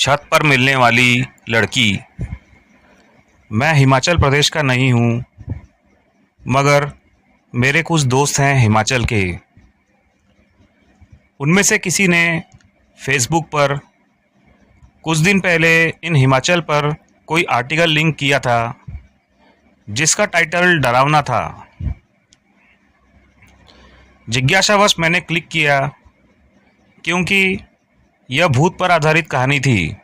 छत पर मिलने वाली लड़की। मैं हिमाचल प्रदेश का नहीं हूँ, मगर मेरे कुछ दोस्त हैं हिमाचल के। उनमें से किसी ने फेसबुक पर कुछ दिन पहले इन हिमाचल पर कोई आर्टिकल लिंक किया था, जिसका टाइटल डरावना था। जिज्ञासावश मैंने क्लिक किया, क्योंकि यह भूत पर आधारित कहानी थी।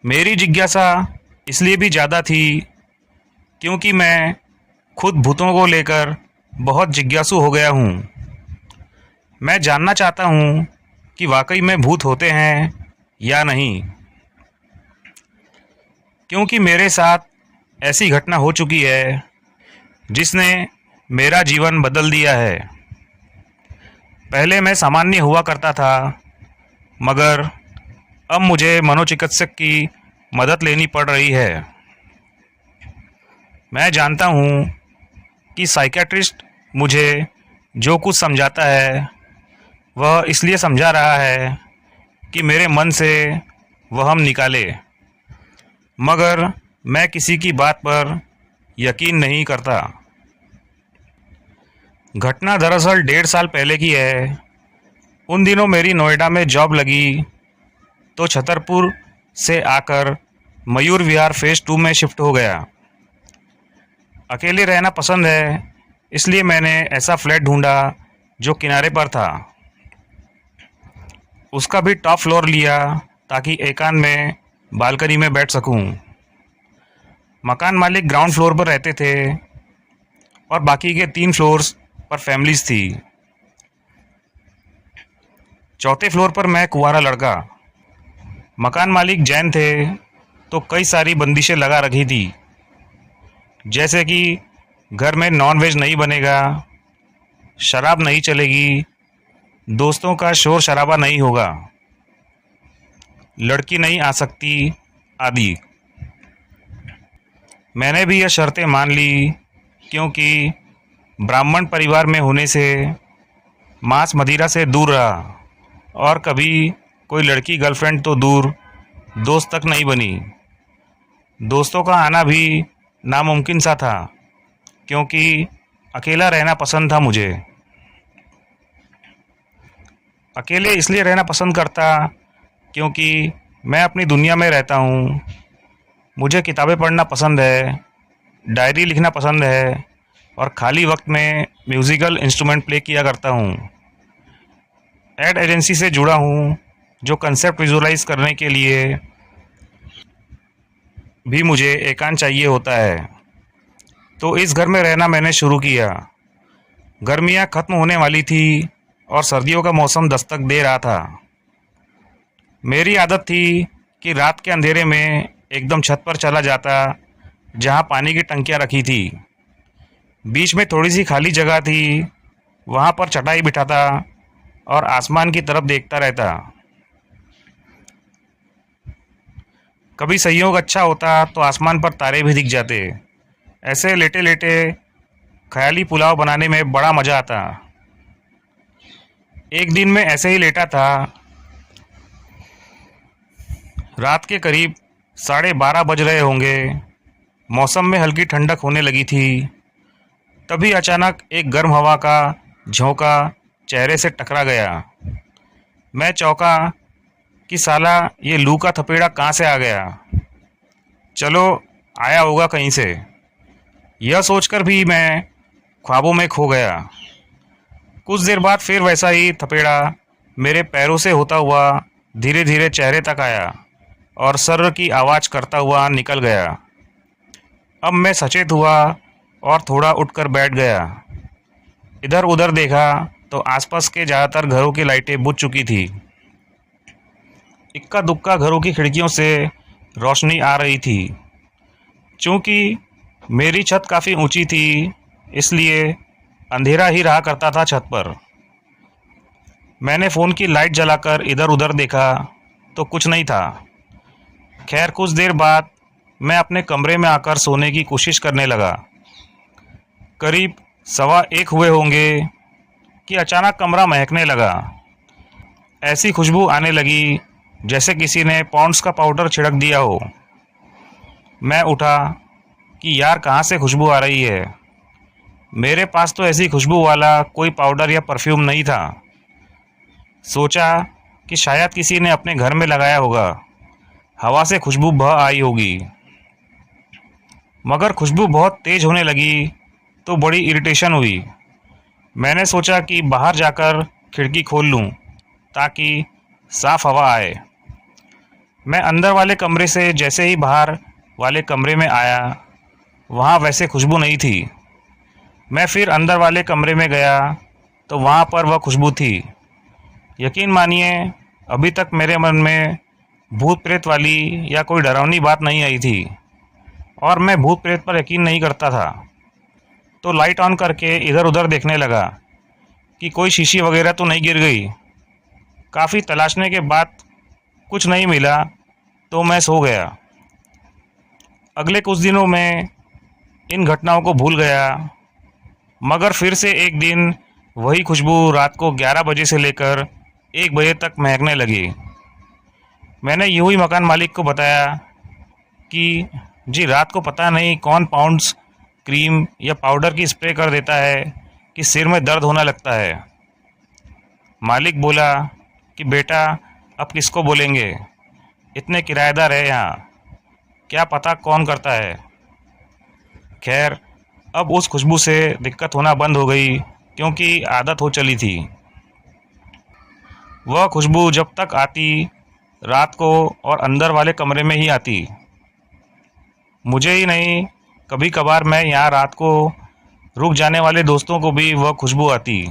मेरी जिज्ञासा इसलिए भी ज़्यादा थी क्योंकि मैं खुद भूतों को लेकर बहुत जिज्ञासु हो गया हूँ। मैं जानना चाहता हूँ कि वाकई में भूत होते हैं या नहीं, क्योंकि मेरे साथ ऐसी घटना हो चुकी है जिसने मेरा जीवन बदल दिया है। पहले मैं सामान्य हुआ करता था, मगर अब मुझे मनोचिकित्सक की मदद लेनी पड़ रही है। मैं जानता हूँ कि साइकियाट्रिस्ट मुझे जो कुछ समझाता है वह इसलिए समझा रहा है कि मेरे मन से वह हम निकाले, मगर मैं किसी की बात पर यकीन नहीं करता। घटना दरअसल 1.5 साल पहले की है। उन दिनों मेरी नोएडा में जॉब लगी तो छतरपुर से आकर मयूर विहार फेज़ 2 में शिफ्ट हो गया। अकेले रहना पसंद है, इसलिए मैंने ऐसा फ्लैट ढूंढा जो किनारे पर था। उसका भी टॉप फ्लोर लिया ताकि एकांत में बालकनी में बैठ सकूं। मकान मालिक ग्राउंड फ्लोर पर रहते थे और बाकी के 3 फ्लोर्स पर फैमिलीज थी। चौथे फ्लोर पर मैं कुंवारा लड़का। मकान मालिक जैन थे तो कई सारी बंदिशें लगा रखी थी, जैसे कि घर में नॉन वेज नहीं बनेगा, शराब नहीं चलेगी, दोस्तों का शोर शराबा नहीं होगा, लड़की नहीं आ सकती आदि। मैंने भी यह शर्तें मान ली, क्योंकि ब्राह्मण परिवार में होने से मांस मदिरा से दूर रहा और कभी कोई लड़की गर्लफ्रेंड तो दूर, दोस्त तक नहीं बनी। दोस्तों का आना भी नामुमकिन सा था, क्योंकि अकेला रहना पसंद था मुझे। अकेले इसलिए रहना पसंद करता क्योंकि मैं अपनी दुनिया में रहता हूँ। मुझे किताबें पढ़ना पसंद है, डायरी लिखना पसंद है और खाली वक्त में म्यूज़िकल इंस्ट्रूमेंट प्ले किया करता हूँ। एड एजेंसी से जुड़ा हूँ, जो कंसेप्ट विजुअलाइज करने के लिए भी मुझे एकांत चाहिए होता है। तो इस घर में रहना मैंने शुरू किया। गर्मियाँ ख़त्म होने वाली थी और सर्दियों का मौसम दस्तक दे रहा था। मेरी आदत थी कि रात के अंधेरे में एकदम छत पर चला जाता, जहाँ पानी की टंकियाँ रखी थी। बीच में थोड़ी सी खाली जगह थी, वहाँ पर चटाई बिठाता और आसमान की तरफ देखता रहता। कभी संयोग अच्छा होता तो आसमान पर तारे भी दिख जाते। ऐसे लेटे लेटे ख्याली पुलाव बनाने में बड़ा मज़ा आता। एक दिन मैं ऐसे ही लेटा था। रात के करीब 12:30 बज रहे होंगे। मौसम में हल्की ठंडक होने लगी थी। तभी अचानक एक गर्म हवा का झोंका चेहरे से टकरा गया। मैं चौंका कि साला ये लू का थपेड़ा कहाँ से आ गया। चलो, आया होगा कहीं से। यह सोचकर भी मैं ख्वाबों में खो गया। कुछ देर बाद फिर वैसा ही थपेड़ा मेरे पैरों से होता हुआ धीरे धीरे चेहरे तक आया और सर्र की आवाज़ करता हुआ निकल गया। अब मैं सचेत हुआ और थोड़ा उठकर बैठ गया। इधर उधर देखा तो आसपास के ज़्यादातर घरों की लाइटें बुझ चुकी थी। इक्का दुक्का घरों की खिड़कियों से रोशनी आ रही थी। चूँकि मेरी छत काफ़ी ऊंची थी, इसलिए अंधेरा ही रहा करता था छत पर। मैंने फ़ोन की लाइट जलाकर इधर उधर देखा तो कुछ नहीं था। खैर, कुछ देर बाद मैं अपने कमरे में आकर सोने की कोशिश करने लगा। करीब 1:15 हुए होंगे कि अचानक कमरा महकने लगा। ऐसी खुशबू आने लगी जैसे किसी ने पॉन्ड्स का पाउडर छिड़क दिया हो। मैं उठा कि यार कहाँ से खुशबू आ रही है। मेरे पास तो ऐसी खुशबू वाला कोई पाउडर या परफ्यूम नहीं था। सोचा कि शायद किसी ने अपने घर में लगाया होगा, हवा से खुशबू बह आई होगी। मगर खुशबू बहुत तेज़ होने लगी तो बड़ी इरिटेशन हुई। मैंने सोचा कि बाहर जाकर खिड़की खोल लूं ताकि साफ़ हवा आए। मैं अंदर वाले कमरे से जैसे ही बाहर वाले कमरे में आया, वहाँ वैसे खुशबू नहीं थी। मैं फिर अंदर वाले कमरे में गया तो वहाँ पर वह खुशबू थी। यकीन मानिए, अभी तक मेरे मन में भूत प्रेत वाली या कोई डरावनी बात नहीं आई थी और मैं भूत प्रेत पर यकीन नहीं करता था। तो लाइट ऑन करके इधर उधर देखने लगा कि कोई शीशी वगैरह तो नहीं गिर गई। काफ़ी तलाशने के बाद कुछ नहीं मिला तो मैं सो गया। अगले कुछ दिनों में इन घटनाओं को भूल गया, मगर फिर से एक दिन वही खुशबू रात को 11 बजे से लेकर 1 बजे तक महकने लगी। मैंने यूं ही मकान मालिक को बताया कि जी रात को पता नहीं कौन पाउंड्स क्रीम या पाउडर की स्प्रे कर देता है कि सिर में दर्द होने लगता है। मालिक बोला कि बेटा अब किसको बोलेंगे, इतने किराएदार है यहाँ, क्या पता कौन करता है। खैर, अब उस खुशबू से दिक्कत होना बंद हो गई क्योंकि आदत हो चली थी। वह खुशबू जब तक आती रात को और अंदर वाले कमरे में ही आती। मुझे ही नहीं, कभी कभार मैं यहाँ रात को रुक जाने वाले दोस्तों को भी वह खुशबू आती।